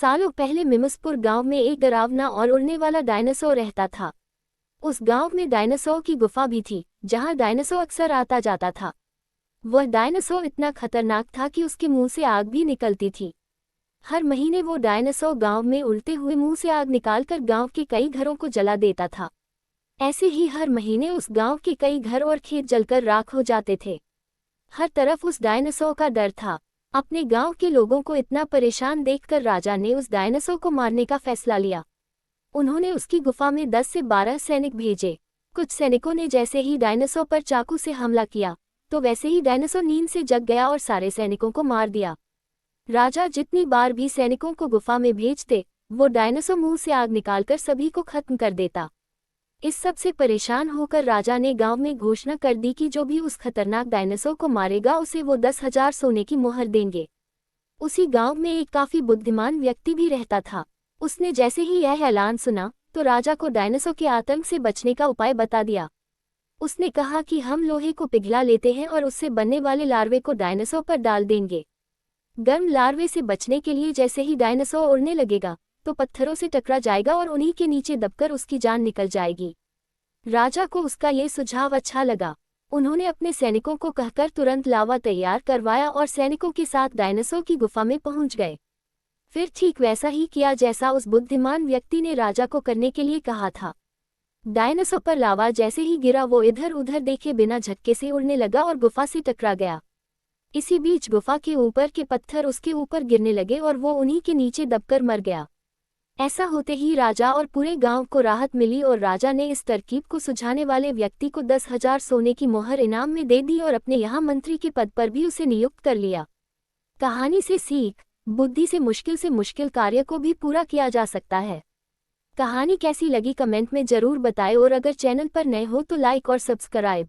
सालों पहले मिमसपुर गांव में एक डरावना और उड़ने वाला डायनासोर रहता था। उस गांव में डायनासोर की गुफा भी थी, जहां डायनासोर अक्सर आता जाता था। वह डायनासोर इतना खतरनाक था कि उसके मुंह से आग भी निकलती थी। हर महीने वो डायनासोर गांव में उड़ते हुए मुंह से आग निकालकर गांव के कई घरों को जला देता था। ऐसे ही हर महीने उस गांव के कई घर और खेत जलकर राख हो जाते थे। हर तरफ उस डायनासोर का डर था। अपने गांव के लोगों को इतना परेशान देखकर राजा ने उस डायनासोर को मारने का फैसला लिया। उन्होंने उसकी गुफा में 10 से 12 सैनिक भेजे। कुछ सैनिकों ने जैसे ही डायनासोर पर चाकू से हमला किया, तो वैसे ही डायनासोर नींद से जग गया और सारे सैनिकों को मार दिया। राजा जितनी बार भी सैनिकों को गुफा में भेजते, वो डायनासोर मुंह से आग निकालकर सभी को खत्म कर देता। इस सब से परेशान होकर राजा ने गांव में घोषणा कर दी कि जो भी उस खतरनाक डायनासोर को मारेगा उसे वो 10,000 सोने की मोहर देंगे। उसी गांव में एक काफी बुद्धिमान व्यक्ति भी रहता था। उसने जैसे ही यह ऐलान सुना, तो राजा को डायनासोर के आतंक से बचने का उपाय बता दिया। उसने कहा कि हम लोहे को पिघला लेते हैं और उससे बनने वाले लार्वे को डायनासोर पर डाल देंगे। गर्म लार्वे से बचने के लिए जैसे ही डायनासोर उड़ने लगेगा, तो पत्थरों से टकरा जाएगा और उन्हीं के नीचे दबकर उसकी जान निकल जाएगी। राजा को उसका ये सुझाव अच्छा लगा। उन्होंने अपने सैनिकों को कहकर तुरंत लावा तैयार करवाया और सैनिकों के साथ डायनासोर की गुफा में पहुंच गए। फिर ठीक वैसा ही किया जैसा उस बुद्धिमान व्यक्ति ने राजा को करने के लिए कहा था। डायनासोर पर लावा जैसे ही गिरा, वो इधर उधर देखे बिना झटके से उड़ने लगा और गुफा से टकरा गया। इसी बीच गुफा के ऊपर के पत्थर उसके ऊपर गिरने लगे और वो उन्हीं के नीचे दबकर मर गया। ऐसा होते ही राजा और पूरे गांव को राहत मिली और राजा ने इस तरकीब को सुझाने वाले व्यक्ति को 10,000 सोने की मोहर इनाम में दे दी और अपने यहाँ मंत्री के पद पर भी उसे नियुक्त कर लिया। कहानी से सीख: बुद्धि से मुश्किल कार्य को भी पूरा किया जा सकता है। कहानी कैसी लगी कमेंट में जरूर बताएं और अगर चैनल पर नए हो तो लाइक और सब्सक्राइब।